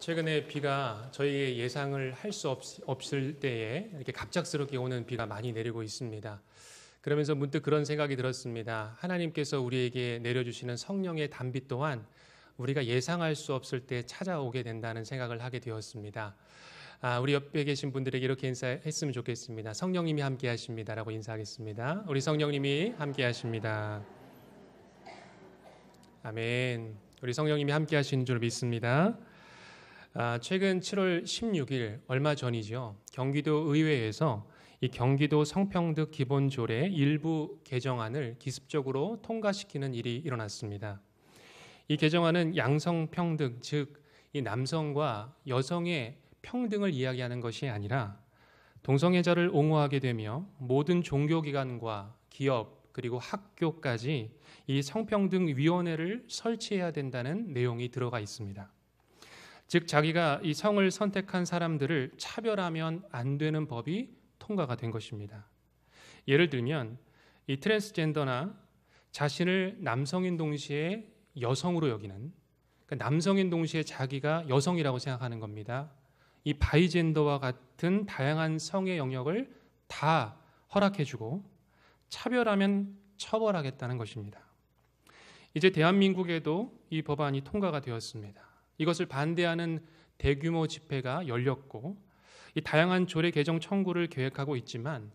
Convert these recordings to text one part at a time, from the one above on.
최근에 비가 저희의 예상을 할 수 없을 때에 이렇게 갑작스럽게 오는 비가 많이 내리고 있습니다. 그러면서 문득 그런 생각이 들었습니다. 하나님께서 우리에게 내려주시는 성령의 단비 또한 우리가 예상할 수 없을 때 찾아오게 된다는 생각을 하게 되었습니다. 우리 옆에 계신 분들에게 이렇게 인사했으면 좋겠습니다. 성령님이 함께 하십니다라고 인사하겠습니다. 우리 성령님이 함께 하십니다. 아멘. 우리 성령님이 함께 하시는 줄 믿습니다. 최근 7월 16일 얼마 전이죠. 경기도 의회에서 이 경기도 성평등 기본조례 일부 개정안을 기습적으로 통과시키는 일이 일어났습니다. 이 개정안은 양성평등, 즉 이 남성과 여성의 평등을 이야기하는 것이 아니라 동성애자를 옹호하게 되며 모든 종교기관과 기업 그리고 학교까지 이 성평등위원회를 설치해야 된다는 내용이 들어가 있습니다. 즉 자기가 이 성을 선택한 사람들을 차별하면 안 되는 법이 통과가 된 것입니다. 예를 들면 이 트랜스젠더나 자신을 남성인 동시에 여성으로 여기는, 그러니까 남성인 동시에 자기가 여성이라고 생각하는 겁니다. 이 바이젠더와 같은 다양한 성의 영역을 다 허락해주고 차별하면 처벌하겠다는 것입니다. 이제 대한민국에도 이 법안이 통과가 되었습니다. 이것을 반대하는 대규모 집회가 열렸고 이 다양한 조례 개정 청구를 계획하고 있지만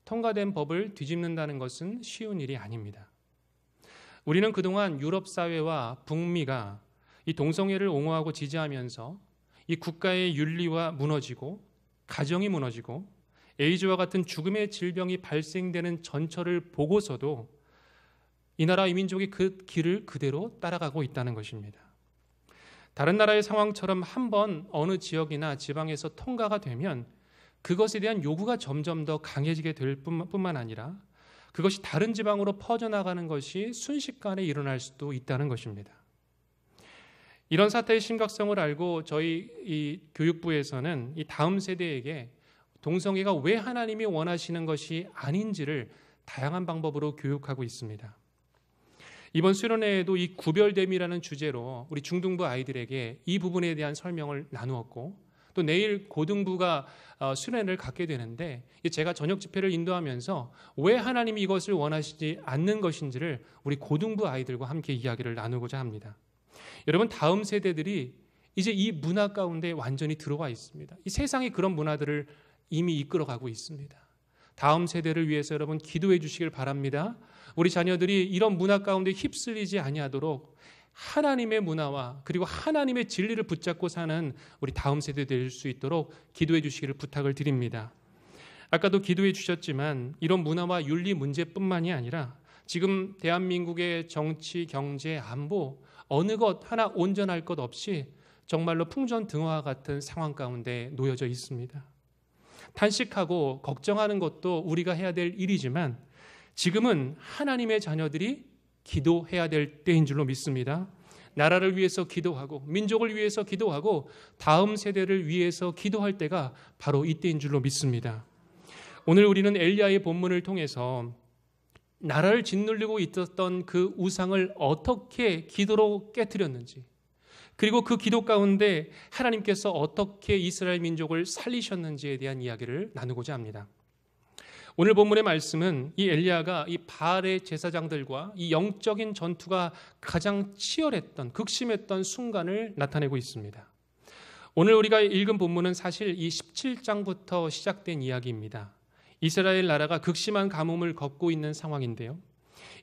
통과된 법을 뒤집는다는 것은 쉬운 일이 아닙니다. 우리는 그동안 유럽 사회와 북미가 이 동성애를 옹호하고 지지하면서 이 국가의 윤리와 무너지고 가정이 무너지고 에이즈와 같은 죽음의 질병이 발생되는 전철을 보고서도 이 나라 이민족이 그 길을 그대로 따라가고 있다는 것입니다. 다른 나라의 상황처럼 한번 어느 지역이나 지방에서 통과가 되면 그것에 대한 요구가 점점 더 강해지게 될 뿐만 아니라 그것이 다른 지방으로 퍼져나가는 것이 순식간에 일어날 수도 있다는 것입니다. 이런 사태의 심각성을 알고 저희 이 교육부에서는 이 다음 세대에게 동성애가 왜 하나님이 원하시는 것이 아닌지를 다양한 방법으로 교육하고 있습니다. 이번 수련회에도 이 구별됨이라는 주제로 우리 중등부 아이들에게 이 부분에 대한 설명을 나누었고 또 내일 고등부가 수련회를 갖게 되는데 제가 저녁 집회를 인도하면서 왜 하나님이 이것을 원하시지 않는 것인지를 우리 고등부 아이들과 함께 이야기를 나누고자 합니다. 여러분, 다음 세대들이 이제 이 문화 가운데 완전히 들어와 있습니다. 이 세상이 그런 문화들을 이미 이끌어가고 있습니다. 다음 세대를 위해서 여러분 기도해 주시길 바랍니다. 우리 자녀들이 이런 문화 가운데 휩쓸리지 아니하도록 하나님의 문화와 그리고 하나님의 진리를 붙잡고 사는 우리 다음 세대 될 수 있도록 기도해 주시기를 부탁을 드립니다. 아까도 기도해 주셨지만 이런 문화와 윤리 문제뿐만이 아니라 지금 대한민국의 정치, 경제, 안보 어느 것 하나 온전할 것 없이 정말로 풍전등화와 같은 상황 가운데 놓여져 있습니다. 탄식하고 걱정하는 것도 우리가 해야 될 일이지만 지금은 하나님의 자녀들이 기도해야 될 때인 줄로 믿습니다. 나라를 위해서 기도하고 민족을 위해서 기도하고 다음 세대를 위해서 기도할 때가 바로 이때인 줄로 믿습니다. 오늘 우리는 엘리야의 본문을 통해서 나라를 짓누르고 있었던 그 우상을 어떻게 기도로 깨뜨렸는지 그리고 그 기도 가운데 하나님께서 어떻게 이스라엘 민족을 살리셨는지에 대한 이야기를 나누고자 합니다. 오늘 본문의 말씀은 이 엘리야가 이 바알의 제사장들과 이 영적인 전투가 가장 치열했던 극심했던 순간을 나타내고 있습니다. 오늘 우리가 읽은 본문은 사실 이 17장부터 시작된 이야기입니다. 이스라엘 나라가 극심한 가뭄을 겪고 있는 상황인데요.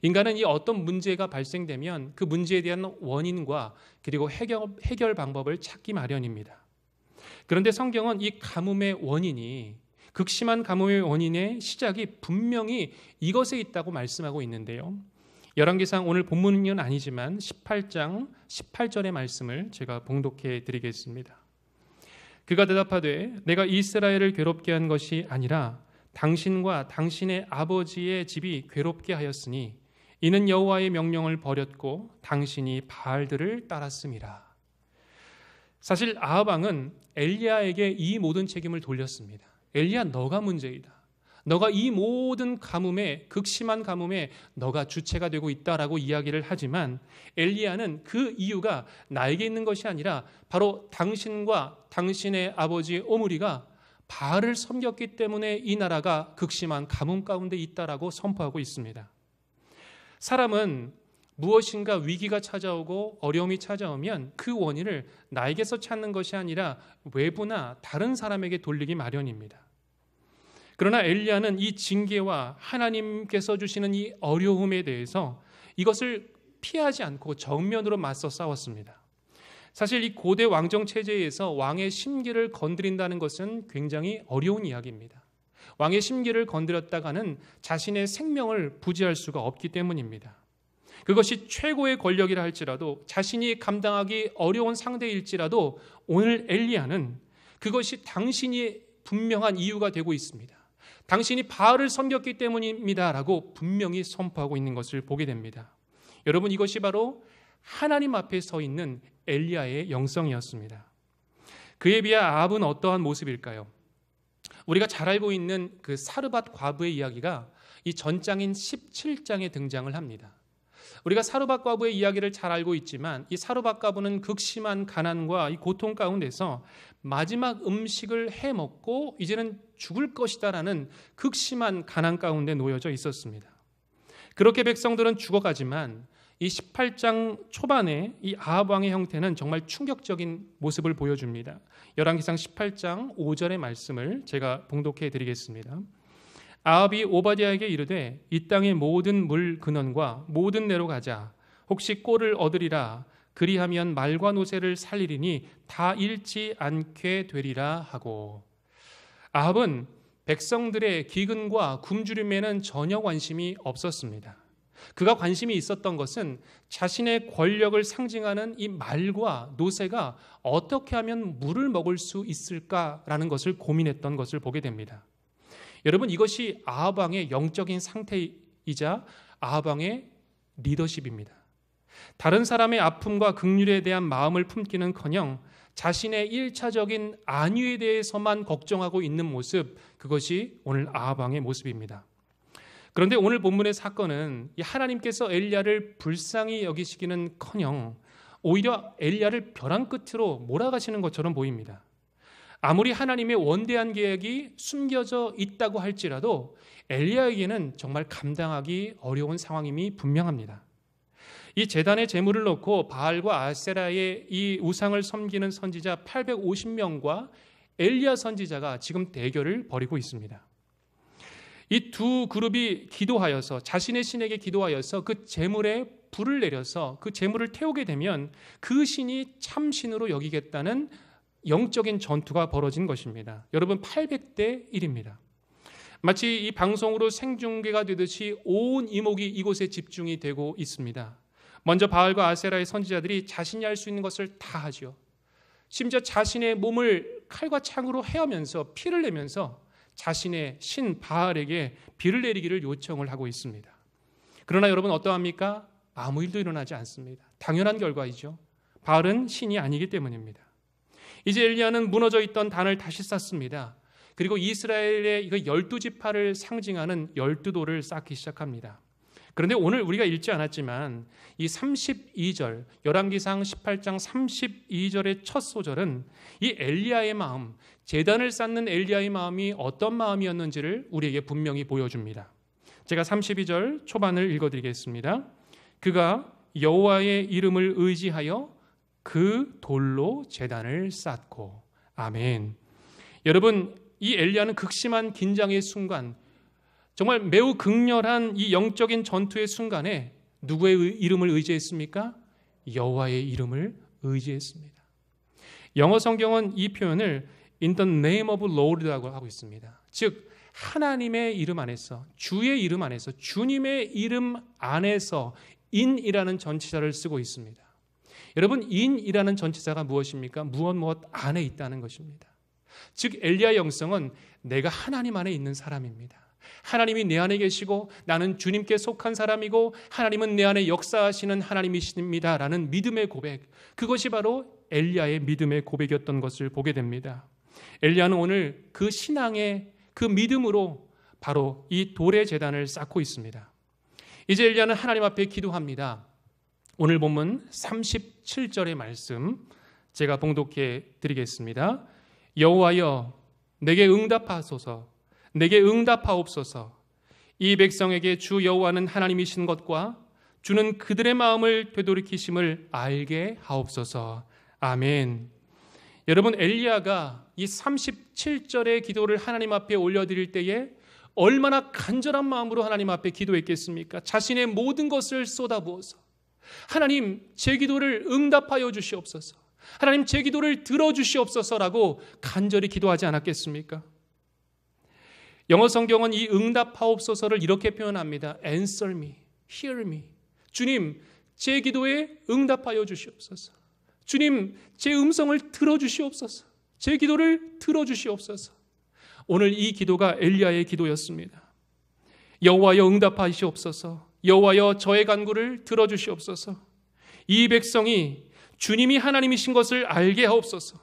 인간은 이 어떤 문제가 발생되면 그 문제에 대한 원인과 그리고 해결 방법을 찾기 마련입니다. 그런데 성경은 이 가뭄의 원인이 극심한 가뭄의 원인의 시작이 분명히 이것에 있다고 말씀하고 있는데요. 열왕기상 오늘 본문은 아니지만 18장 18절의 말씀을 제가 봉독해 드리겠습니다. 그가 대답하되 내가 이스라엘을 괴롭게 한 것이 아니라 당신과 당신의 아버지의 집이 괴롭게 하였으니 이는 여호와의 명령을 버렸고 당신이 바알들을 따랐음이라. 사실 아합 왕은 엘리야에게 이 모든 책임을 돌렸습니다. 엘리야, 너가 문제이다. 너가 이 모든 가뭄에, 극심한 가뭄에 너가 주체가 되고 있다라고 이야기를 하지만 엘리야는 그 이유가 나에게 있는 것이 아니라 바로 당신과 당신의 아버지 오므리가 바알을 섬겼기 때문에 이 나라가 극심한 가뭄 가운데 있다라고 선포하고 있습니다. 사람은 무엇인가 위기가 찾아오고 어려움이 찾아오면 그 원인을 나에게서 찾는 것이 아니라 외부나 다른 사람에게 돌리기 마련입니다. 그러나 엘리야는 이 징계와 하나님께서 주시는 이 어려움에 대해서 이것을 피하지 않고 정면으로 맞서 싸웠습니다. 사실 이 고대 왕정 체제에서 왕의 심기를 건드린다는 것은 굉장히 어려운 이야기입니다. 왕의 심기를 건드렸다가는 자신의 생명을 부지할 수가 없기 때문입니다. 그것이 최고의 권력이라 할지라도, 자신이 감당하기 어려운 상대일지라도 오늘 엘리야는 그것이 당신이 분명한 이유가 되고 있습니다. 당신이 바알을 섬겼기 때문입니다 라고 분명히 선포하고 있는 것을 보게 됩니다. 여러분, 이것이 바로 하나님 앞에 서 있는 엘리야의 영성이었습니다. 그에 비해 아합은 어떠한 모습일까요? 우리가 잘 알고 있는 그 사르밧 과부의 이야기가 이 전장인 17장에 등장을 합니다. 우리가 사르밧 과부의 이야기를 잘 알고 있지만 이 사르밧 과부는 극심한 가난과 이 고통 가운데서 마지막 음식을 해먹고 이제는 죽을 것이다라는 극심한 가난 가운데 놓여져 있었습니다. 그렇게 백성들은 죽어가지만 이 18장 초반에 이 아합 왕의 형태는 정말 충격적인 모습을 보여줍니다. 열왕기상 18장 5절의 말씀을 제가 봉독해 드리겠습니다. 아합이 오바댜에게 이르되 이 땅의 모든 물 근원과 모든 내로 가자. 혹시 꼴을 얻으리라. 그리하면 말과 노새를 살리리니 다 잃지 않게 되리라 하고. 아합은 백성들의 기근과 굶주림에는 전혀 관심이 없었습니다. 그가 관심이 있었던 것은 자신의 권력을 상징하는 이 말과 노새가 어떻게 하면 물을 먹을 수 있을까라는 것을 고민했던 것을 보게 됩니다. 여러분, 이것이 아합 왕의 영적인 상태이자 아합 왕의 리더십입니다. 다른 사람의 아픔과 긍휼에 대한 마음을 품기는커녕 자신의 1차적인 안위에 대해서만 걱정하고 있는 모습, 그것이 오늘 아합 왕의 모습입니다. 그런데 오늘 본문의 사건은 하나님께서 엘리야를 불쌍히 여기시기는커녕 오히려 엘리야를 벼랑 끝으로 몰아가시는 것처럼 보입니다. 아무리 하나님의 원대한 계획이 숨겨져 있다고 할지라도 엘리야에게는 정말 감당하기 어려운 상황임이 분명합니다. 이 제단에 제물을 놓고 바알과 아세라의 이 우상을 섬기는 선지자 850명과 엘리야 선지자가 지금 대결을 벌이고 있습니다. 이 두 그룹이 기도하여서 자신의 신에게 기도하여서 그 제물에 불을 내려서 그 제물을 태우게 되면 그 신이 참신으로 여기겠다는 영적인 전투가 벌어진 것입니다. 여러분, 800대 1입니다. 마치 이 방송으로 생중계가 되듯이 온 이목이 이곳에 집중이 되고 있습니다. 먼저 바알과 아세라의 선지자들이 자신이 할 수 있는 것을 다 하죠. 심지어 자신의 몸을 칼과 창으로 헤어면서 피를 내면서 자신의 신 바알에게 비를 내리기를 요청을 하고 있습니다. 그러나 여러분, 어떠합니까? 아무 일도 일어나지 않습니다. 당연한 결과이죠. 바알은 신이 아니기 때문입니다. 이제 엘리야는 무너져 있던 단을 다시 쌓습니다. 그리고 이스라엘의 12지파를 상징하는 12돌을 쌓기 시작합니다. 그런데 오늘 우리가 읽지 않았지만 이 32절, 열왕기상 18장 32절의 첫 소절은 이 엘리야의 마음, 제단을 쌓는 엘리야의 마음이 어떤 마음이었는지를 우리에게 분명히 보여줍니다. 제가 32절 초반을 읽어드리겠습니다. 그가 여호와의 이름을 의지하여 그 돌로 제단을 쌓고. 아멘. 여러분, 이 엘리야는 극심한 긴장의 순간, 정말 매우 극렬한 이 영적인 전투의 순간에 누구의 이름을 의지했습니까? 여호와의 이름을 의지했습니다. 영어 성경은 이 표현을 In the name of Lord라고 하고 있습니다. 즉 하나님의 이름 안에서, 주의 이름 안에서, 주님의 이름 안에서 in이라는 전치사를 쓰고 있습니다. 여러분, in이라는 전치사가 무엇입니까? 무엇 안에 있다는 것입니다. 즉 엘리야의 영성은 내가 하나님 안에 있는 사람입니다. 하나님이 내 안에 계시고 나는 주님께 속한 사람이고 하나님은 내 안에 역사하시는 하나님이십니다 라는 믿음의 고백, 그것이 바로 엘리야의 믿음의 고백이었던 것을 보게 됩니다. 엘리야는 오늘 그 신앙의 그 믿음으로 바로 이 돌의 제단을 쌓고 있습니다. 이제 엘리야는 하나님 앞에 기도합니다. 오늘 본문 37절의 말씀 제가 봉독해 드리겠습니다. 여호와여 내게 응답하소서, 내게 응답하옵소서. 이 백성에게 주 여호와는 하나님이신 것과 주는 그들의 마음을 되돌이키심을 알게 하옵소서. 아멘. 여러분, 엘리야가 이 37절의 기도를 하나님 앞에 올려드릴 때에 얼마나 간절한 마음으로 하나님 앞에 기도했겠습니까? 자신의 모든 것을 쏟아부어서 하나님 제 기도를 응답하여 주시옵소서, 하나님 제 기도를 들어주시옵소서라고 간절히 기도하지 않았겠습니까? 영어 성경은 이 응답하옵소서를 이렇게 표현합니다. Answer me, hear me. 주님, 제 기도에 응답하여 주시옵소서. 주님, 제 음성을 들어주시옵소서. 제 기도를 들어주시옵소서. 오늘 이 기도가 엘리야의 기도였습니다. 여호와여 응답하시옵소서. 여호와여 저의 간구를 들어주시옵소서. 이 백성이 주님이 하나님이신 것을 알게 하옵소서.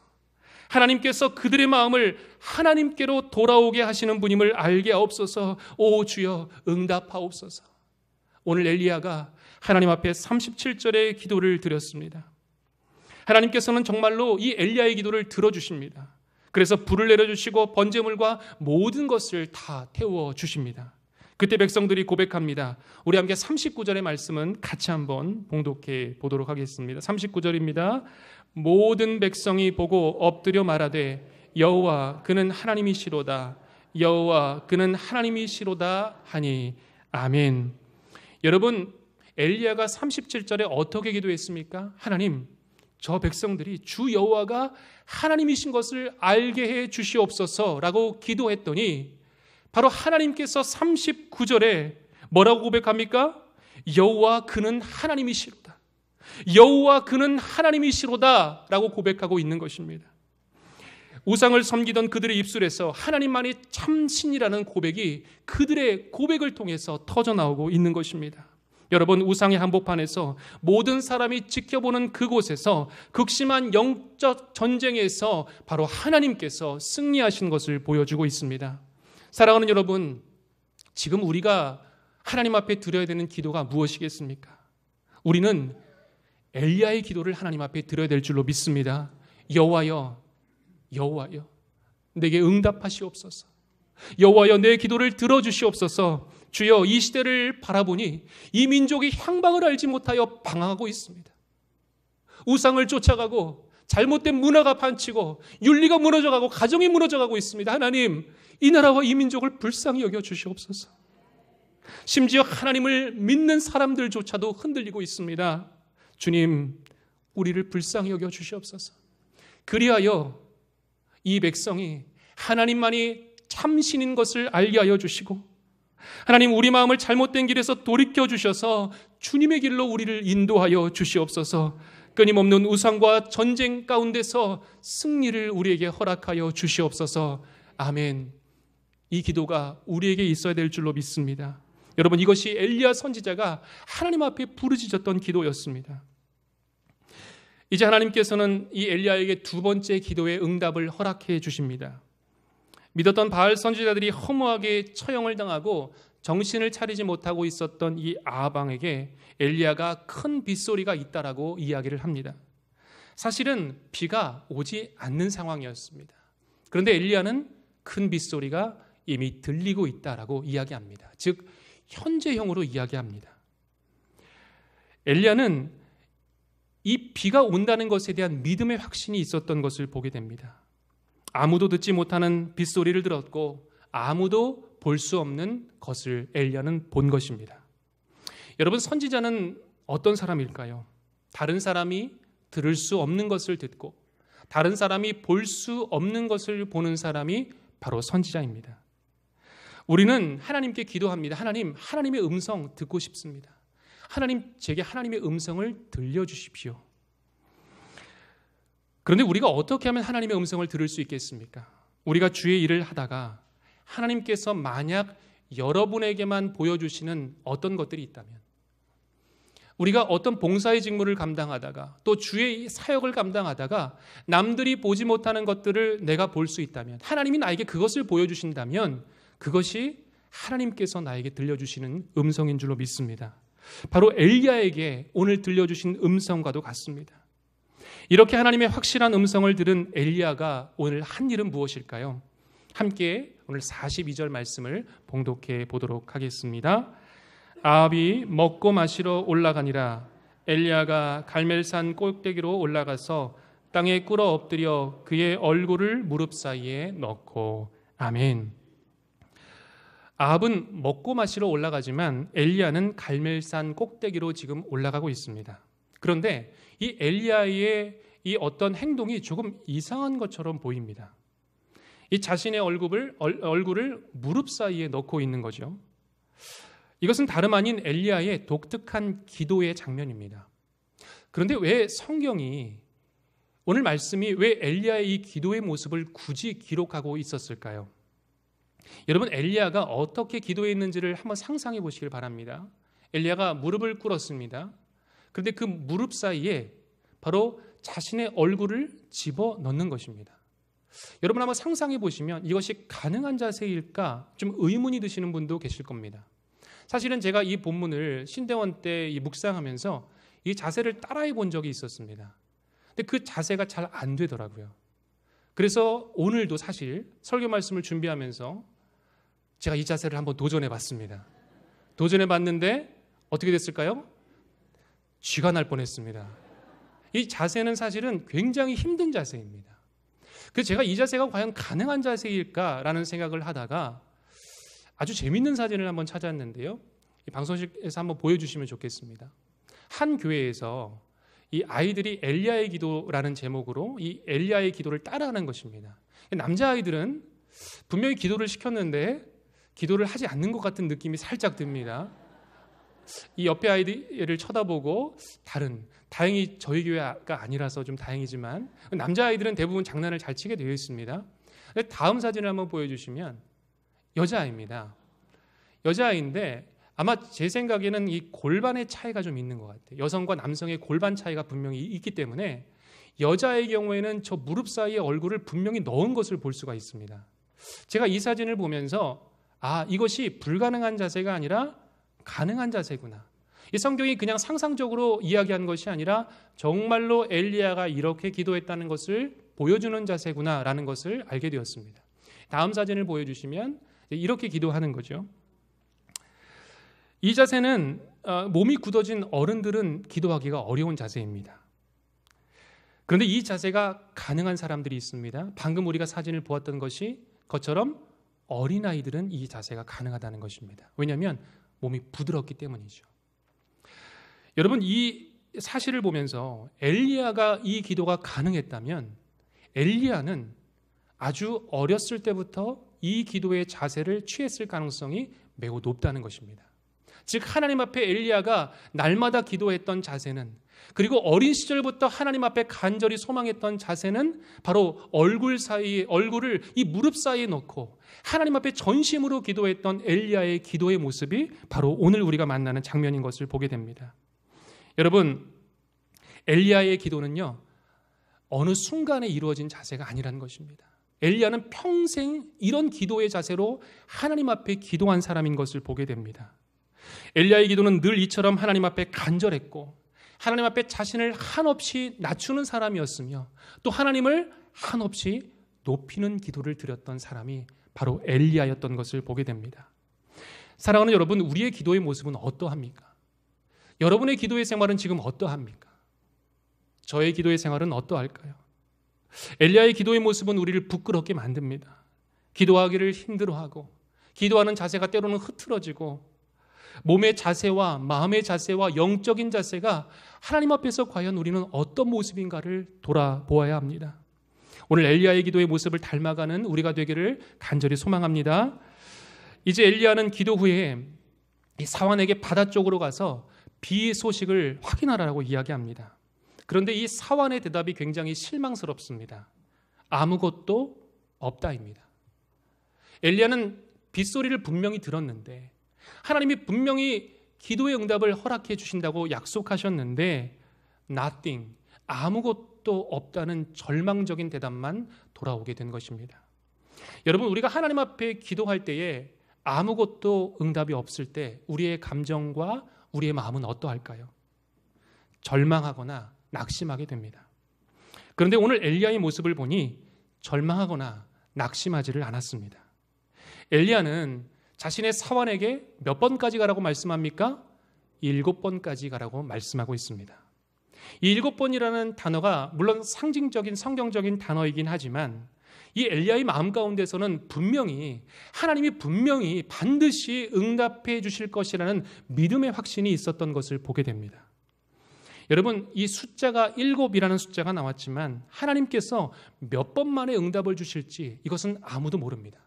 하나님께서 그들의 마음을 하나님께로 돌아오게 하시는 분임을 알게 하옵소서. 오 주여 응답하옵소서. 오늘 엘리야가 하나님 앞에 37절의 기도를 드렸습니다. 하나님께서는 정말로 이 엘리야의 기도를 들어주십니다. 그래서 불을 내려주시고 번제물과 모든 것을 다 태워주십니다. 그때 백성들이 고백합니다. 우리 함께 39절의 말씀은 같이 한번 봉독해 보도록 하겠습니다. 39절입니다. 모든 백성이 보고 엎드려 말하되 여호와 그는 하나님이시로다, 여호와 그는 하나님이시로다 하니 아멘. 여러분, 엘리야가 37절에 어떻게 기도했습니까? 하나님, 저 백성들이 주 여호와가 하나님이신 것을 알게 해 주시옵소서라고 기도했더니 바로 하나님께서 39절에 뭐라고 고백합니까? 여호와 그는 하나님이시로다, 여호와 그는 하나님이시로다 라고 고백하고 있는 것입니다. 우상을 섬기던 그들의 입술에서 하나님만이 참신이라는 고백이 그들의 고백을 통해서 터져나오고 있는 것입니다. 여러분, 우상의 한복판에서 모든 사람이 지켜보는 그곳에서 극심한 영적 전쟁에서 바로 하나님께서 승리하신 것을 보여주고 있습니다. 사랑하는 여러분, 지금 우리가 하나님 앞에 드려야 되는 기도가 무엇이겠습니까? 우리는 엘리야의 기도를 하나님 앞에 드려야 될 줄로 믿습니다. 여호와여, 여호와여 내게 응답하시옵소서. 여호와여 내 기도를 들어주시옵소서. 주여, 이 시대를 바라보니 이 민족이 향방을 알지 못하여 방황하고 있습니다. 우상을 쫓아가고 잘못된 문화가 판치고 윤리가 무너져가고 가정이 무너져가고 있습니다. 하나님, 이 나라와 이 민족을 불쌍히 여겨 주시옵소서. 심지어 하나님을 믿는 사람들조차도 흔들리고 있습니다. 주님, 우리를 불쌍히 여겨 주시옵소서. 그리하여 이 백성이 하나님만이 참신인 것을 알게 하여 주시고, 하나님 우리 마음을 잘못된 길에서 돌이켜 주셔서 주님의 길로 우리를 인도하여 주시옵소서. 끊임없는 우상과 전쟁 가운데서 승리를 우리에게 허락하여 주시옵소서. 아멘. 이 기도가 우리에게 있어야 될 줄로 믿습니다. 여러분, 이것이 엘리야 선지자가 하나님 앞에 부르짖었던 기도였습니다. 이제 하나님께서는 이 엘리야에게 두 번째 기도의 응답을 허락해 주십니다. 믿었던 바알 선지자들이 허무하게 처형을 당하고 정신을 차리지 못하고 있었던 이 아합왕에게 엘리야가 큰 빗소리가 있다라고 이야기를 합니다. 사실은 비가 오지 않는 상황이었습니다. 그런데 엘리야는 큰 빗소리가 이미 들리고 있다라고 이야기합니다. 즉 현재형으로 이야기합니다. 엘리야는 이 비가 온다는 것에 대한 믿음의 확신이 있었던 것을 보게 됩니다. 아무도 듣지 못하는 빗소리를 들었고 아무도 볼 수 없는 것을 엘리야는 본 것입니다. 여러분, 선지자는 어떤 사람일까요? 다른 사람이 들을 수 없는 것을 듣고 다른 사람이 볼 수 없는 것을 보는 사람이 바로 선지자입니다. 우리는 하나님께 기도합니다. 하나님, 하나님의 음성 듣고 싶습니다. 하나님, 제게 하나님의 음성을 들려주십시오. 그런데 우리가 어떻게 하면 하나님의 음성을 들을 수 있겠습니까? 우리가 주의 일을 하다가 하나님께서 만약 여러분에게만 보여주시는 어떤 것들이 있다면, 우리가 어떤 봉사의 직무를 감당하다가 또 주의 사역을 감당하다가 남들이 보지 못하는 것들을 내가 볼 수 있다면, 하나님이 나에게 그것을 보여주신다면 그것이 하나님께서 나에게 들려주시는 음성인 줄로 믿습니다. 바로 엘리야에게 오늘 들려주신 음성과도 같습니다. 이렇게 하나님의 확실한 음성을 들은 엘리야가 오늘 한 일은 무엇일까요? 함께 오늘 42절 말씀을 봉독해 보도록 하겠습니다. 아합이 먹고 마시러 올라가니라. 엘리야가 갈멜산 꼭대기로 올라가서 땅에 꿇어 엎드려 그의 얼굴을 무릎 사이에 넣고. 아멘. 아합은 먹고 마시러 올라가지만 엘리야는 갈멜산 꼭대기로 지금 올라가고 있습니다. 그런데 이 엘리야의 이 어떤 행동이 조금 이상한 것처럼 보입니다. 이 자신의 얼굴을 무릎 사이에 넣고 있는 거죠. 이것은 다름 아닌 엘리야의 독특한 기도의 장면입니다. 그런데 왜 성경이 오늘 말씀이 왜 엘리야의 이 기도의 모습을 굳이 기록하고 있었을까요? 여러분, 엘리야가 어떻게 기도했는지를 한번 상상해 보시길 바랍니다. 엘리야가 무릎을 꿇었습니다. 그런데 그 무릎 사이에 바로 자신의 얼굴을 집어넣는 것입니다. 여러분 한번 상상해 보시면 이것이 가능한 자세일까 좀 의문이 드시는 분도 계실 겁니다. 사실은 제가 이 본문을 신대원 때 묵상하면서 이 자세를 따라해 본 적이 있었습니다. 근데 그 자세가 잘 안 되더라고요. 그래서 오늘도 사실 설교 말씀을 준비하면서 제가 이 자세를 한번 도전해 봤습니다. 도전해 봤는데 어떻게 됐을까요? 쥐가 날 뻔했습니다. 이 자세는 사실은 굉장히 힘든 자세입니다. 그래서 제가 이 자세가 과연 가능한 자세일까라는 생각을 하다가 아주 재밌는 사진을 한번 찾았는데요. 이 방송실에서 한번 보여주시면 좋겠습니다. 한 교회에서 이 아이들이 엘리야의 기도라는 제목으로 이 엘리야의 기도를 따라하는 것입니다. 남자아이들은 분명히 기도를 시켰는데 기도를 하지 않는 것 같은 느낌이 살짝 듭니다. 이 옆에 아이들을 쳐다보고 다행히 저희 교회가 아니라서 좀 다행이지만 남자아이들은 대부분 장난을 잘 치게 되어 있습니다. 다음 사진을 한번 보여주시면 여자아이입니다. 여자아이인데 아마 제 생각에는 이 골반의 차이가 좀 있는 것 같아요. 여성과 남성의 골반 차이가 분명히 있기 때문에 여자의 경우에는 저 무릎 사이에 얼굴을 분명히 넣은 것을 볼 수가 있습니다. 제가 이 사진을 보면서 이것이 불가능한 자세가 아니라 가능한 자세구나. 이 성경이 그냥 상상적으로 이야기한 것이 아니라 정말로 엘리야가 이렇게 기도했다는 것을 보여주는 자세구나라는 것을 알게 되었습니다. 다음 사진을 보여주시면 이렇게 기도하는 거죠. 이 자세는 몸이 굳어진 어른들은 기도하기가 어려운 자세입니다. 그런데 이 자세가 가능한 사람들이 있습니다. 방금 우리가 사진을 보았던 것처럼 어린아이들은 이 자세가 가능하다는 것입니다. 왜냐하면 몸이 부드럽기 때문이죠. 여러분, 이 사실을 보면서 엘리야가 이 기도가 가능했다면 엘리야는 아주 어렸을 때부터 이 기도의 자세를 취했을 가능성이 매우 높다는 것입니다. 즉 하나님 앞에 엘리야가 날마다 기도했던 자세는, 그리고 어린 시절부터 하나님 앞에 간절히 소망했던 자세는 바로 얼굴을 이 무릎 사이에 넣고 하나님 앞에 전심으로 기도했던 엘리야의 기도의 모습이 바로 오늘 우리가 만나는 장면인 것을 보게 됩니다. 여러분, 엘리야의 기도는요, 어느 순간에 이루어진 자세가 아니라는 것입니다. 엘리야는 평생 이런 기도의 자세로 하나님 앞에 기도한 사람인 것을 보게 됩니다. 엘리야의 기도는 늘 이처럼 하나님 앞에 간절했고 하나님 앞에 자신을 한없이 낮추는 사람이었으며 또 하나님을 한없이 높이는 기도를 드렸던 사람이 바로 엘리야였던 것을 보게 됩니다. 사랑하는 여러분, 우리의 기도의 모습은 어떠합니까? 여러분의 기도의 생활은 지금 어떠합니까? 저의 기도의 생활은 어떠할까요? 엘리야의 기도의 모습은 우리를 부끄럽게 만듭니다. 기도하기를 힘들어하고 기도하는 자세가 때로는 흐트러지고 몸의 자세와 마음의 자세와 영적인 자세가 하나님 앞에서 과연 우리는 어떤 모습인가를 돌아보아야 합니다. 오늘 엘리야의 기도의 모습을 닮아가는 우리가 되기를 간절히 소망합니다. 이제 엘리야는 기도 후에 이 사환에게 바다 쪽으로 가서 비 소식을 확인하라고 이야기합니다. 그런데 이 사환의 대답이 굉장히 실망스럽습니다. 아무것도 없다입니다. 엘리야는 빗소리를 분명히 들었는데 하나님이 분명히 기도의 응답을 허락해 주신다고 약속하셨는데 nothing, 아무것도 없다는 절망적인 대답만 돌아오게 된 것입니다. 여러분, 우리가 하나님 앞에 기도할 때에 아무것도 응답이 없을 때 우리의 감정과 우리의 마음은 어떠할까요? 절망하거나 낙심하게 됩니다. 그런데 오늘 엘리야의 모습을 보니 절망하거나 낙심하지를 않았습니다. 엘리야는 자신의 사환에게 몇 번까지 가라고 말씀합니까? 7번까지 가라고 말씀하고 있습니다. 이 7번이라는 단어가 물론 상징적인 성경적인 단어이긴 하지만 이 엘리야의 마음 가운데서는 하나님이 분명히 반드시 응답해 주실 것이라는 믿음의 확신이 있었던 것을 보게 됩니다. 여러분, 이 숫자가 7이라는 숫자가 나왔지만 하나님께서 몇 번 만에 응답을 주실지 이것은 아무도 모릅니다.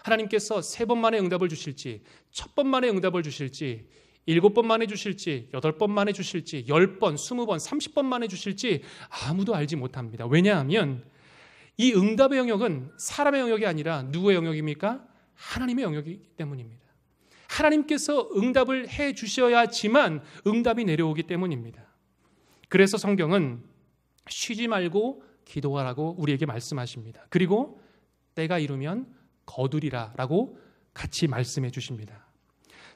하나님께서 3번 만에 응답을 주실지, 첫 번 만에 응답을 주실지, 7번 만에 주실지, 8번 만에 주실지, 10번, 20번, 30번 만에 주실지 아무도 알지 못합니다. 왜냐하면 이 응답의 영역은 사람의 영역이 아니라 누구의 영역입니까? 하나님의 영역이기 때문입니다. 하나님께서 응답을 해 주셔야지만 응답이 내려오기 때문입니다. 그래서 성경은 쉬지 말고 기도하라고 우리에게 말씀하십니다. 그리고 때가 이르면 거두리라 라고 같이 말씀해 주십니다.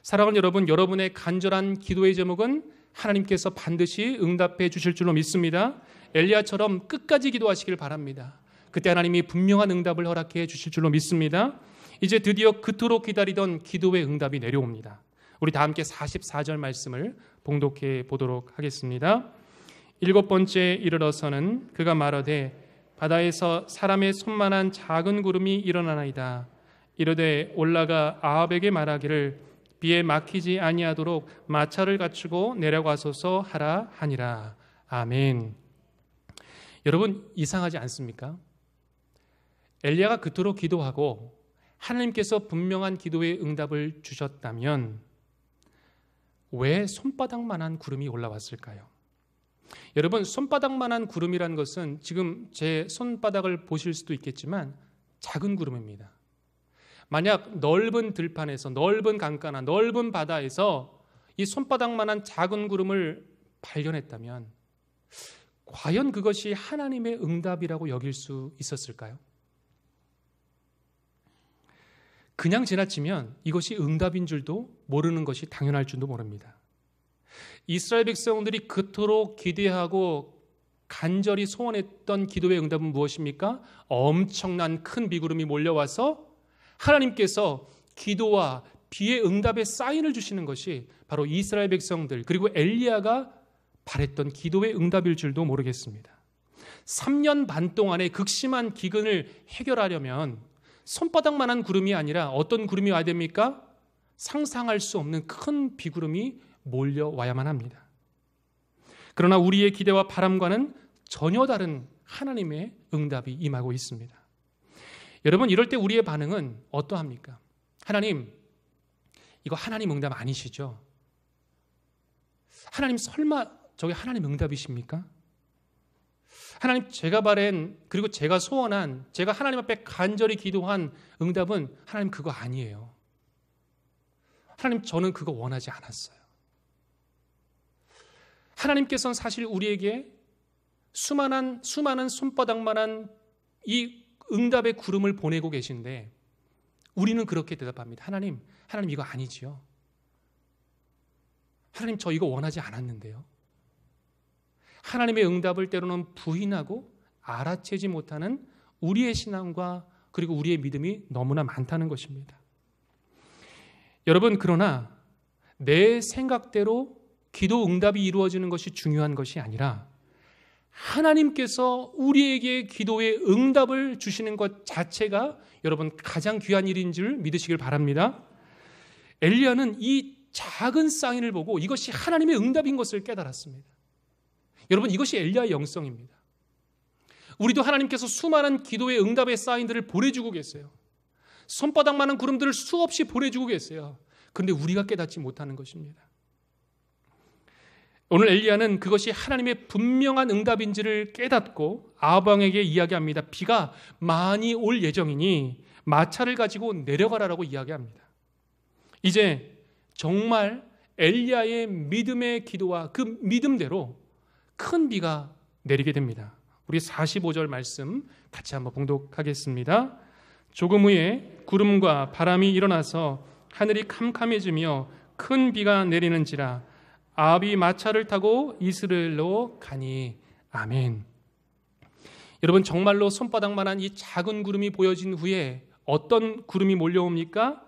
사랑하는 여러분, 여러분의 간절한 기도의 제목은 하나님께서 반드시 응답해 주실 줄로 믿습니다. 엘리야처럼 끝까지 기도하시길 바랍니다. 그때 하나님이 분명한 응답을 허락해 주실 줄로 믿습니다. 이제 드디어 그토록 기다리던 기도의 응답이 내려옵니다. 우리 다 함께 44절 말씀을 봉독해 보도록 하겠습니다. 7번째 이르러서는 그가 말하되 바다에서 사람의 손만한 작은 구름이 일어나나이다. 이르되 올라가 아합에게 말하기를 비에 막히지 아니하도록 마차를 갖추고 내려가소서 하라 하니라. 아멘. 여러분, 이상하지 않습니까? 엘리야가 그토록 기도하고 하나님께서 분명한 기도의 응답을 주셨다면 왜 손바닥만한 구름이 올라왔을까요? 여러분, 손바닥만한 구름이라는 것은 지금 제 손바닥을 보실 수도 있겠지만 작은 구름입니다. 만약 넓은 들판에서, 넓은 강가나 넓은 바다에서 이 손바닥만한 작은 구름을 발견했다면 과연 그것이 하나님의 응답이라고 여길 수 있었을까요? 그냥 지나치면 이것이 응답인 줄도 모르는 것이 당연할 줄도 모릅니다. 이스라엘 백성들이 그토록 기대하고 간절히 소원했던 기도의 응답은 무엇입니까? 엄청난 큰 비구름이 몰려와서 하나님께서 기도와 비의 응답의 사인을 주시는 것이 바로 이스라엘 백성들 그리고 엘리야가 바랬던 기도의 응답일 줄도 모르겠습니다. 3년 반 동안의 극심한 기근을 해결하려면 손바닥만한 구름이 아니라 어떤 구름이 와야 됩니까? 상상할 수 없는 큰 비구름이 몰려와야만 합니다. 그러나 우리의 기대와 바람과는 전혀 다른 하나님의 응답이 임하고 있습니다. 여러분, 이럴 때 우리의 반응은 어떠합니까? 하나님, 이거 하나님 응답 아니시죠? 하나님 설마 저게 하나님 응답이십니까? 하나님, 제가 바란 그리고 제가 소원한, 제가 하나님 앞에 간절히 기도한 응답은 하나님 그거 아니에요. 하나님, 저는 그거 원하지 않았어요. 하나님께서는 사실 우리에게 수많은 손바닥만한 이 응답의 구름을 보내고 계신데 우리는 그렇게 대답합니다. 하나님 이거 아니지요. 하나님, 저 이거 원하지 않았는데요. 하나님의 응답을 때로는 부인하고 알아채지 못하는 우리의 신앙과 그리고 우리의 믿음이 너무나 많다는 것입니다. 여러분, 그러나 내 생각대로 기도 응답이 이루어지는 것이 중요한 것이 아니라 하나님께서 우리에게 기도의 응답을 주시는 것 자체가 여러분 가장 귀한 일인 줄 믿으시길 바랍니다. 엘리야는 이 작은 사인을 보고 이것이 하나님의 응답인 것을 깨달았습니다. 여러분, 이것이 엘리야의 영성입니다. 우리도 하나님께서 수많은 기도의 응답의 사인들을 보내주고 계세요. 손바닥만한 구름들을 수없이 보내주고 계세요. 그런데 우리가 깨닫지 못하는 것입니다. 오늘 엘리야는 그것이 하나님의 분명한 응답인지를 깨닫고 아합 왕에게 이야기합니다. 비가 많이 올 예정이니 마차를 가지고 내려가라라고 이야기합니다. 이제 정말 엘리야의 믿음의 기도와 그 믿음대로 큰 비가 내리게 됩니다. 우리 45절 말씀 같이 한번 봉독하겠습니다. 조금 후에 구름과 바람이 일어나서 하늘이 캄캄해지며 큰 비가 내리는지라 아합이 마차를 타고 이스라엘로 가니. 아멘. 여러분, 정말로 손바닥만한 이 작은 구름이 보여진 후에 어떤 구름이 몰려옵니까?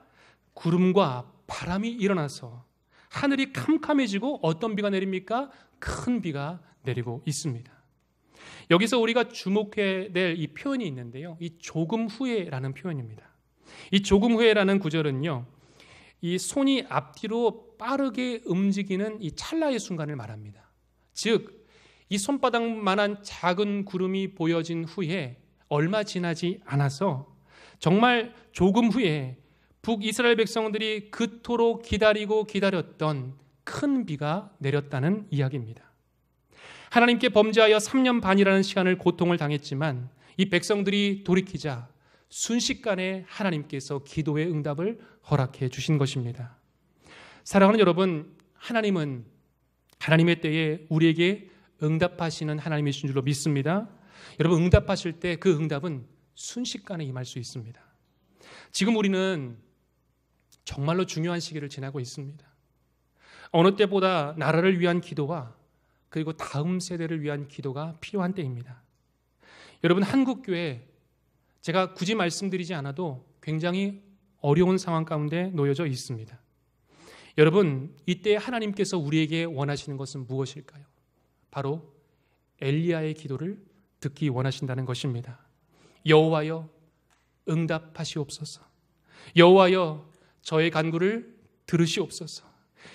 구름과 바람이 일어나서 하늘이 캄캄해지고 어떤 비가 내립니까? 큰 비가 내리고 있습니다. 여기서 우리가 주목해야 될 이 표현이 있는데요, 이 조금 후에라는 표현입니다. 이 조금 후에라는 구절은요, 이 손이 앞뒤로 빠르게 움직이는 이 찰나의 순간을 말합니다. 즉, 이 손바닥만한 작은 구름이 보여진 후에 얼마 지나지 않아서 정말 조금 후에 북이스라엘 백성들이 그토록 기다렸던 큰 비가 내렸다는 이야기입니다. 하나님께 범죄하여 3년 반이라는 시간을 고통을 당했지만 이 백성들이 돌이키자 순식간에 하나님께서 기도의 응답을 허락해 주신 것입니다. 사랑하는 여러분, 하나님은 하나님의 때에 우리에게 응답하시는 하나님이신 줄로 믿습니다. 여러분, 응답하실 때 그 응답은 순식간에 임할 수 있습니다. 지금 우리는 정말로 중요한 시기를 지나고 있습니다. 어느 때보다 나라를 위한 기도와 그리고 다음 세대를 위한 기도가 필요한 때입니다. 여러분, 한국교회, 제가 굳이 말씀드리지 않아도 굉장히 어려운 상황 가운데 놓여져 있습니다. 여러분, 이때 하나님께서 우리에게 원하시는 것은 무엇일까요? 바로 엘리야의 기도를 듣기 원하신다는 것입니다. 여호와여, 응답하시옵소서. 여호와여, 저의 간구를 들으시옵소서.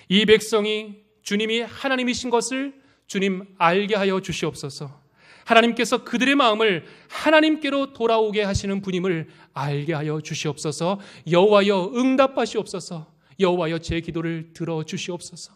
이 백성이 주님이 하나님이신 것을 주님 알게 하여 주시옵소서. 하나님께서 그들의 마음을 하나님께로 돌아오게 하시는 분임을 알게 하여 주시옵소서. 여호와여, 응답하시옵소서. 여호와여, 제 기도를 들어주시옵소서.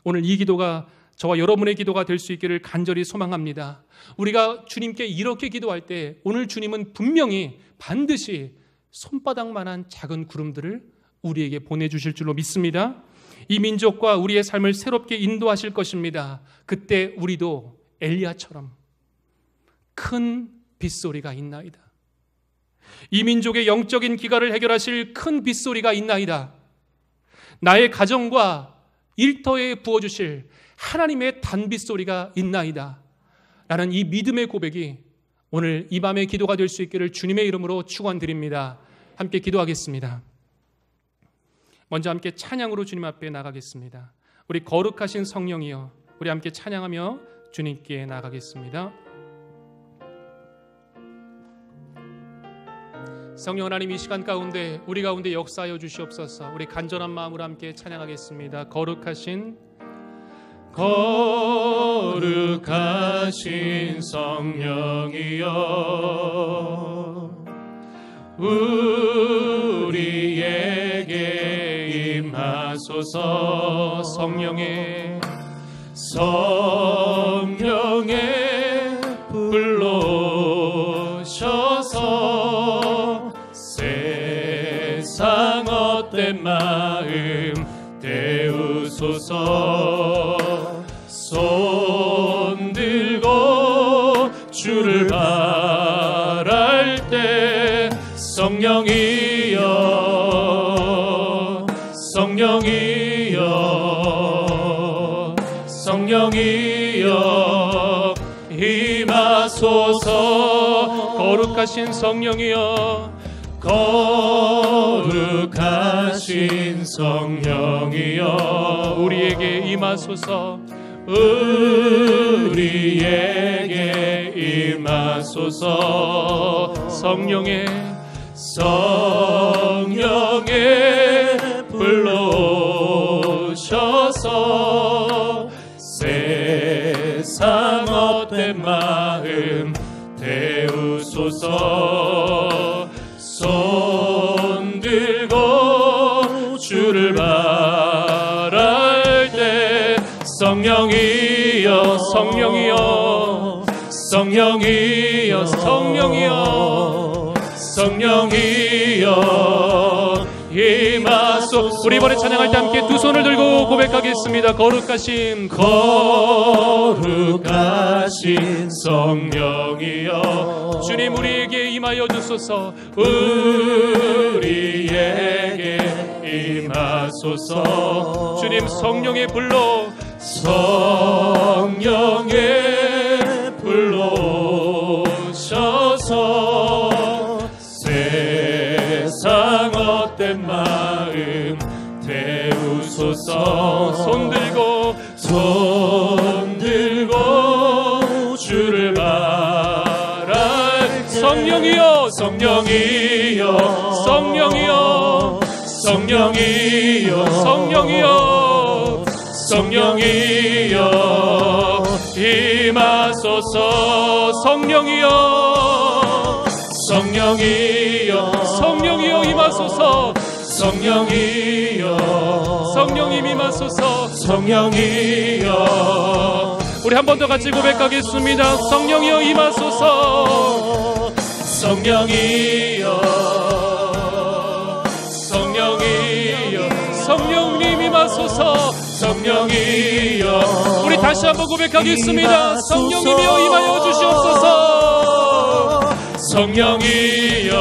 오늘 이 기도가 저와 여러분의 기도가 될 수 있기를 간절히 소망합니다. 우리가 주님께 이렇게 기도할 때 오늘 주님은 분명히 반드시 손바닥만한 작은 구름들을 우리에게 보내주실 줄로 믿습니다. 이 민족과 우리의 삶을 새롭게 인도하실 것입니다. 그때 우리도 엘리야처럼 큰 빗소리가 있나이다. 이 민족의 영적인 기갈을 해결하실 큰 빗소리가 있나이다. 나의 가정과 일터에 부어주실 하나님의 단빗소리가 있나이다. 라는 이 믿음의 고백이 오늘 이 밤의 기도가 될 수 있기를 주님의 이름으로 축원드립니다. 함께 기도하겠습니다. 먼저 함께 찬양으로 주님 앞에 나가겠습니다. 우리 거룩하신 성령이여, 우리 함께 찬양하며 주님께 나가겠습니다. 성령 하나님, 이 시간 가운데 우리 가운데 역사하여 주시옵소서. 우리 간절한 마음으로 함께 찬양하겠습니다. 거룩하신 성령이여, 우리에게 임하소서. 성령의 불러오셔서 세상 헛된 마음 데우소서. 손 들고 주를 바랄 때 성령이여, 성령이여, 성령이여, 임하소서. 거룩하신 성령이여, 거룩하신 성령이여, 우리에게 임하소서. 우리에게 임하소서. 성령의 불러오셔서 세상 헛된 마음 데우소서. 손 들고 주를 바랄 때 성령이여, 성령이여, 성령이여, 성령이여, 성령이여, 임하소서. 주옵소서. 우리 이번에 찬양할 때 함께 두 손을 들고 고백하겠습니다. 거룩하신 성령이여 주님 우리에게 임하여 주소서. 우리에게 임하소서. 주님 성령의 불로 불러오셔서 세상 헛된 마음 태우소서. 손 들고 주를 바랄 성령이여 임하소서. 성령이여 임하소서. 성령님 임하소서. 우리 한 번 더 같이 고백하겠습니다. 성령이여 임하소서. 성령님 임하소서. 우리 다시 한번 고백하겠습니다. 성령님이여 임하여 주시옵소서. 성령이여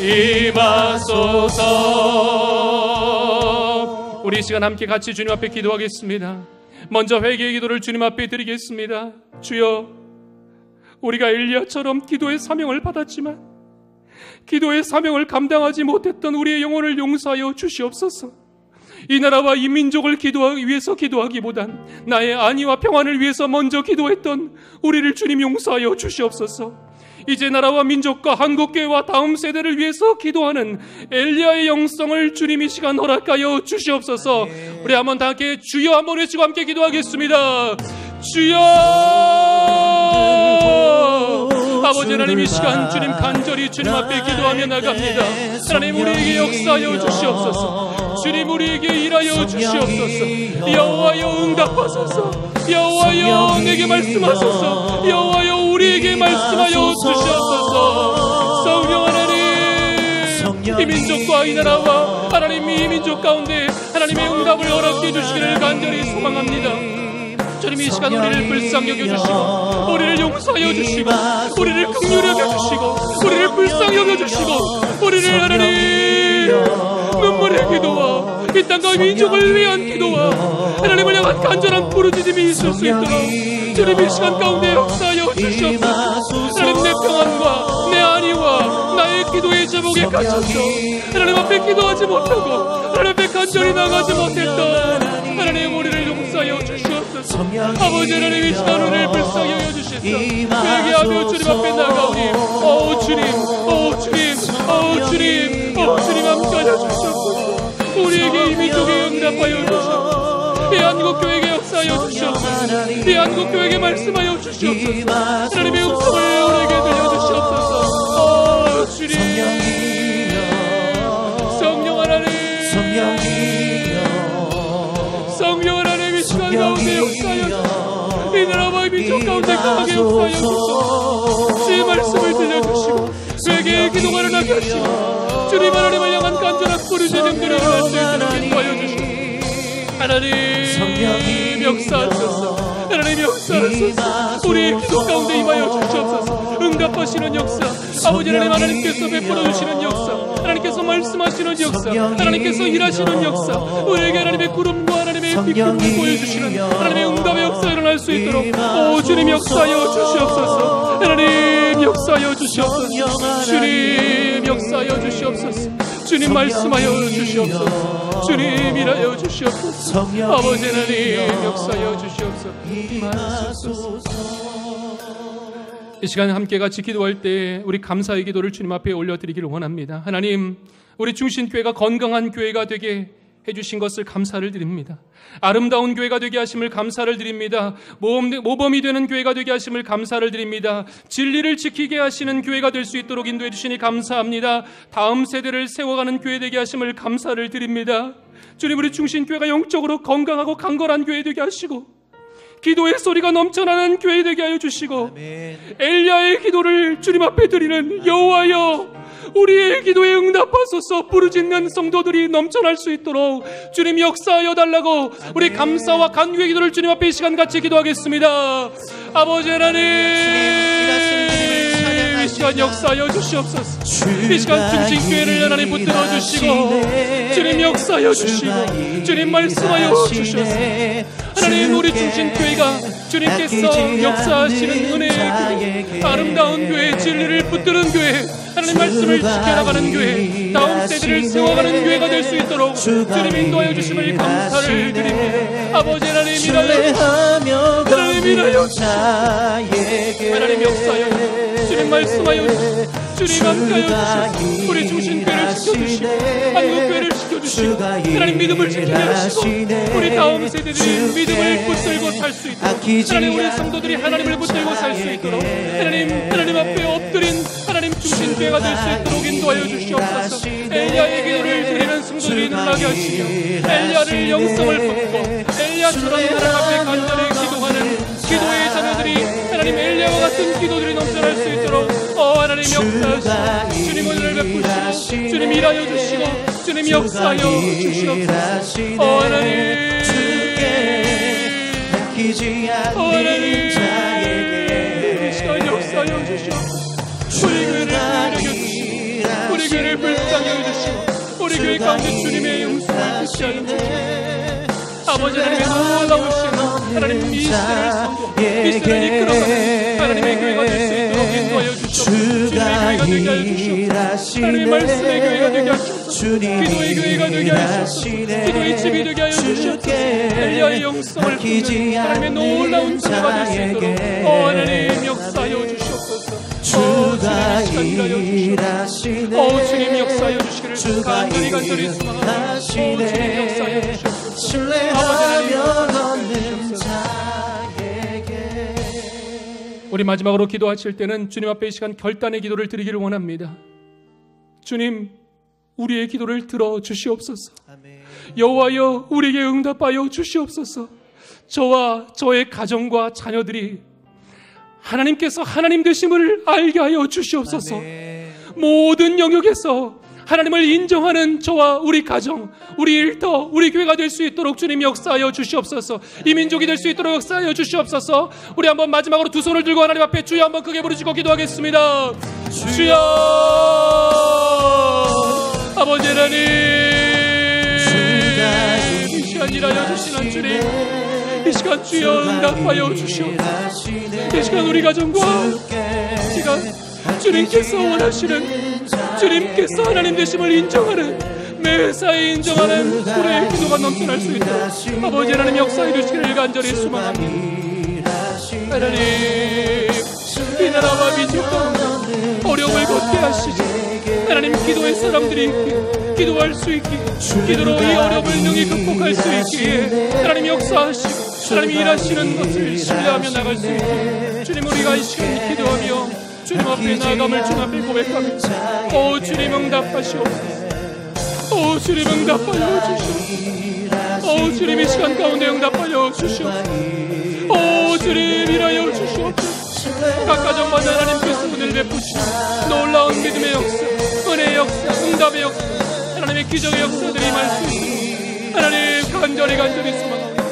임하소서. 우리 이 시간 함께 같이 주님 앞에 기도하겠습니다. 먼저 회개의 기도를 주님 앞에 드리겠습니다. 주여, 우리가 엘리야처럼 기도의 사명을 받았지만 기도의 사명을 감당하지 못했던 우리의 영혼을 용서하여 주시옵소서. 이 나라와 이 민족을 위해서 기도하기보단 나의 안위와 평안을 위해서 먼저 기도했던 우리를 주님 용서하여 주시옵소서. 이제 나라와 민족과 한국교회와 다음 세대를 위해서 기도하는 엘리야의 영성을 주님 이 시간 허락하여 주시옵소서. 우리 한번 다 함께 주여 한번 외치고 함께 기도하겠습니다. 주여! 아버지 하나님, 이 시간 주님 간절히 주님 앞에 기도하며 나갑니다. 하나님, 우리에게 역사하여 주시옵소서. 주님, 우리에게 일하여 주시옵소서. 여호와여 응답하소서. 여호와여 내게 말씀하소서. 여호와여 우리에게 말씀하여 주시옵소서. 성령 하나님, 이 민족과 이 나라와 하나님 이 민족 가운데 하나님의 응답을 허락해 주시기를 간절히 소망합니다. 주님, 이 시간 우리를 불쌍히 여겨주시고 우리를 용서하여 주시고 우리를 긍휼히 여겨주시고 우리를 불쌍히 여겨주시고 우리를 하나님 눈물의 기도와 이 땅과 민족을 위한 기도와 하나님을 향한 간절한 부르짖음이 있을 수 있도록 주님 이 시간 가운데 역사하여 주시옵소서. 하나님, 내 평안과 내 안위와 나의 기도의 제목에 갇혀서 하나님 앞에 기도하지 못하고 하나님 앞에 간절히 나가지 못했던 하나님, 우리를 용서하여 주시옵소서. 아버지 하나님, 이 시간 우리를 불쌍히 여겨주시소. 회개하며 주님 앞에 나가오니 주님 함께하여 주시옵소서. 우리에게 이 민족에 응답하여 주시옵소서. 이 한국교회에게 역사하여 주시옵소서. 이 한국교회에게 말씀하여 주시옵소서. 하나님의 음성을 우리에게 들려주시옵소서. 주님, 성령 하나님, 성령 하나님, 이 시간 가운데 역사하여 주시옵소서. 이 나라와 이 민족 가운데 강하게 역사하여 주시옵소서. 주의 말씀을 들려주시고 회개의 기도가 일어나게 하시고 주님 하나님을 향한 간절한 부르짖음들을 일어날 수 있도록 인도하여 주시고 하나님 역사하소서. 하나님 역사하소서. 우리의 기도 가운데 임하여 주시옵소서. 응답하시는 역사, 아버지 하나님, 하나님께서 베풀어 주시는 역사, 하나님께서 말씀하시는 역사, 하나님께서 일하시는 역사, 우리에게 하나님의 구름과 하나님의 비품을 보여주시는 하나님의 응답의 역사 일어날 수 있도록 주님 역사하여 주시옵소서. 하나님 역사하여 주시옵소서. 주님 역사하여 주시옵소서. 주님 말씀하여 주시옵소서. 주님 일하여 주시옵소서. 아버지 하나님 역사하여 주시옵소서. 이 시간 함께 같이 기도할 때 우리 감사의 기도를 주님 앞에 올려드리기를 원합니다. 하나님, 우리 중신교회가 건강한 교회가 되게 해주신 것을 감사를 드립니다. 아름다운 교회가 되게 하심을 감사를 드립니다. 모범이 되는 교회가 되게 하심을 감사를 드립니다. 진리를 지키게 하시는 교회가 될 수 있도록 인도해 주시니 감사합니다. 다음 세대를 세워가는 교회 되게 하심을 감사를 드립니다. 주님, 우리 중신교회가 영적으로 건강하고 강건한 교회 되게 하시고 기도의 소리가 넘쳐나는 교회 되게 하여 주시고, 엘리야의 기도를 주님 앞에 드리는 여호와여, 우리의 기도에 응답하소서. 부르짖는 성도들이 넘쳐날 수 있도록 주님 역사하여 달라고 우리 감사와 간구의 기도를 주님 앞에 이 시간 같이 기도하겠습니다. 아버지 하나님, 이 시간 역사하여 주시옵소서. 이 시간 중심교회를 하나님 붙들어 주시고 주님 역사하여 주시고 주님 말씀하여 주셔서 하나님, 우리 중심교회가 주님께서 역사하시는 은혜의 교회, 아름다운 교회, 진리를 붙드는 교회, 하나님 말씀을 지켜나가는 교회, 다음 세대를 세워가는 교회가 될 수 있도록 주님 인도하여 주심을 감사를 드립니다. 아버지 하나님, 하나님 인하여 주시고 하나님 역사하여 주시고 주님 말씀하여 주시고 주님 함께하여 주시고 우리 중심교회를 지켜주시고 한국교회를 지켜주시고 하나님 믿음을 지키게 하시고 우리 다음 세대들이 믿음을 붙들고 살 수 있도록 하나님, 우리 성도들이 하나님을 붙들고 살 수 있도록 하나님 앞에 엎드린 하나님 중심교회가 될 수 있도록 인도하여 주시옵소서. 엘리야의 기도를 드리는 성도들이 일어나게 하시며 엘리야를 영성을 품고 엘리야처럼 하나님 앞에 간절히 기도하는 기도의 자녀들이 하나님 엘리야와 같은 기도들이 넘쳐날 수 있도록 하나님 역사하시고 주님 은혜를 베푸시고 주님 일하여 주시고 주님 역사하여 주시옵소서. 하나님, 하나님 이 시간 역사하여 주시옵소서. 우리 교회를 불쌍히 우리 교회를 불쌍히 해주시고 우리 교회 가운데 주님의 영성을 빛이 하여 주시고 아버지 하나님의 놀라우신 하나님 이 시대를 선고 이 시대를 이끌어가는 하나님의 교회가 될 수 있도록 인도하여 주시옵소서. 주님의 교회가 되게 하여 주시옵소서. 하나님의 말씀의 교회가 되게 하시옵소서. 기도의 교회가 되게 하시옵소서. 기도의 집이 되게 하여 주시옵소서. 엘리야의 영성을 품는 하나님의 놀라운 교회가 될 수 있도록 하나님 역사하여 주시옵소서. 주님 시간 주님 역사하여 주시기를 간절히 소망합니다. 주님 역사하여 주시옵소서. 아버지 하나님, 우리 마지막으로 기도하실 때는 주님 앞에 이 시간 결단의 기도를 드리기를 원합니다. 주님, 우리의 기도를 들어 주시옵소서. 여호와여, 우리에게 응답하여 주시옵소서. 저와 저의 가정과 자녀들이 하나님께서 하나님 되심을 알게 하여 주시옵소서. 모든 영역에서 하나님을 인정하는 저와 우리 가정, 우리 일터, 우리 교회가 될 수 있도록 주님 역사하여 주시옵소서. 이 민족이 될 수 있도록 역사하여 주시옵소서. 우리 한번 마지막으로 두 손을 들고 하나님 앞에 주여 한번 크게 부르시고 기도하겠습니다. 주여, 아버지 하나님, 이 시간 일하여 주시는 주님, 이 시간 주여 응답하여 주시옵소서. 이 시간 우리 가정과 시간 주님께서 원하시는, 주님께서 하나님 되심을 인정하는, 매사에 인정하는 우리의 기도가 넘쳐날 수 있도록 아버지 하나님 역사해 주시기를 간절히 소망합니다. 하나님, 이 나라와 민족 가운데 어려움을 걷게 하시지. 하나님, 기도의 사람들이 기도할 수 있기에, 기도로 이 어려움을 능히 극복할 수 있기에 하나님 역사하시고 하나님 일하시는 것을 신뢰하며 나갈 수 있기에 주님, 우리가 이 시간 기도하며 주님 앞에 나아감을 주님 앞에 고백합니다. 주님 응답하시옵소서. 주님 응답하여 주시옵소서. 주님 이 시간 가운데 응답하여 주시옵소서. 주님 일하여 주시옵소서. 각 가정마다 하나님께서 은혜를 베푸시고 놀라운 믿음의 역사, 은혜의 역사, 응답의 역사, 하나님의 기적의 역사들이 임할 수 있도록 하나님 간절히 소망합니다.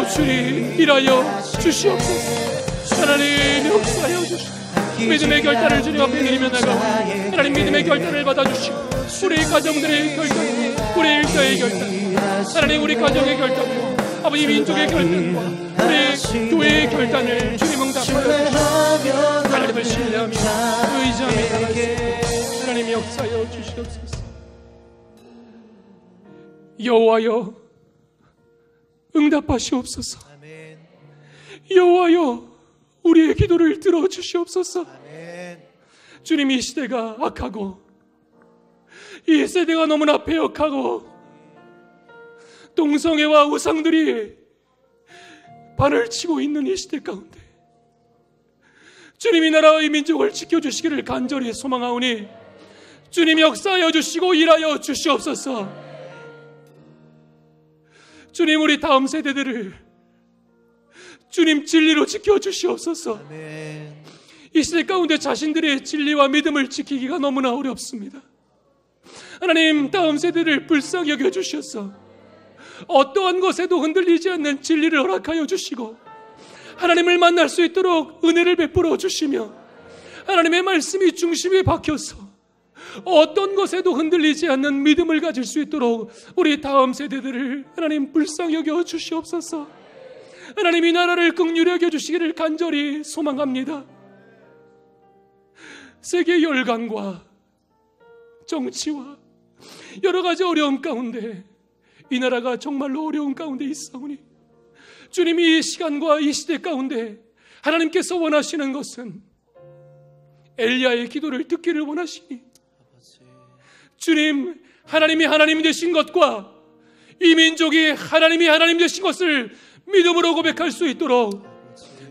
주님 일하여 주시옵소서. 하나님 역사하여 주시옵소서. 믿음의 결단을 주님 앞에 드리며 나가고 하나님 믿음의 결단을 받아주시고 우리 가정들의 결단, 우리 일터의 결단, 하나님 우리 가정의 결단과 아버지 민족의 결단과 우리 교회의 결단을 주님 응답하여 주시고 하나님을 신뢰하며 의지하며 나갈 수 있도록 하나님 역사하여 주시옵소서. 여호와여 응답하시옵소서. 여호와여 우리의 기도를 들어주시옵소서. 주님, 이 시대가 악하고 이 세대가 너무나 배역하고 동성애와 우상들이 발을 치고 있는 이 시대 가운데 주님, 이 나라와 이 민족을 지켜주시기를 간절히 소망하오니 주님 역사하여 주시고 일하여 주시옵소서. 주님, 우리 다음 세대들을 주님 진리로 지켜주시옵소서. 아멘. 이 시대 가운데 자신들의 진리와 믿음을 지키기가 너무나 어렵습니다. 하나님, 다음 세대를 불쌍히 여겨주셔서 어떠한 것에도 흔들리지 않는 진리를 허락하여 주시고 하나님을 만날 수 있도록 은혜를 베풀어 주시며 하나님의 말씀이 중심에 박혀서 어떤 것에도 흔들리지 않는 믿음을 가질 수 있도록 우리 다음 세대들을 하나님 불쌍히 여겨 주시옵소서. 하나님, 이 나라를 긍휼히 여겨 주시기를 간절히 소망합니다. 세계 열강과 정치와 여러 가지 어려움 가운데 이 나라가 정말로 어려운 가운데 있사오니 주님이 이 시간과 이 시대 가운데 하나님께서 원하시는 것은 엘리야의 기도를 듣기를 원하시니 주님, 하나님이 하나님 되신 것과 이 민족이 하나님이 하나님 되신 것을 믿음으로 고백할 수 있도록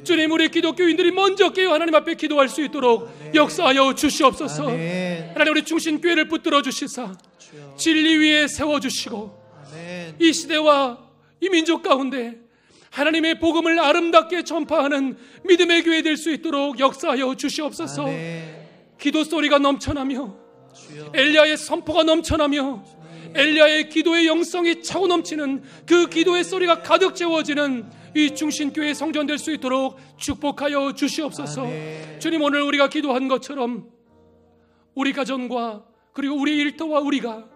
주님, 우리 기독교인들이 먼저 깨어 하나님 앞에 기도할 수 있도록 역사하여 주시옵소서. 하나님, 우리 중신교회를 붙들어 주시사 진리 위에 세워주시고 이 시대와 이 민족 가운데 하나님의 복음을 아름답게 전파하는 믿음의 교회 될 수 있도록 역사하여 주시옵소서. 기도 소리가 넘쳐나며 엘리야의 선포가 넘쳐나며 엘리야의 기도의 영성이 차고 넘치는 그 기도의 소리가 가득 채워지는 이 중신교회 성전 될 수 있도록 축복하여 주시옵소서. 주님, 오늘 우리가 기도한 것처럼 우리 가정과 그리고 우리 일터와 우리가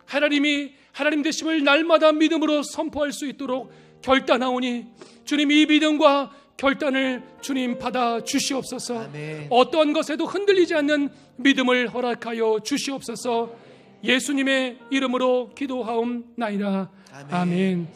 하나님이 하나님 되심을 날마다 믿음으로 선포할 수 있도록 결단하오니 주님, 이 믿음과 결단을 주님 받아 주시옵소서. 어떠한 것에도 흔들리지 않는 믿음을 허락하여 주시옵소서. 예수님의 이름으로 기도하옵나이다. 아멘.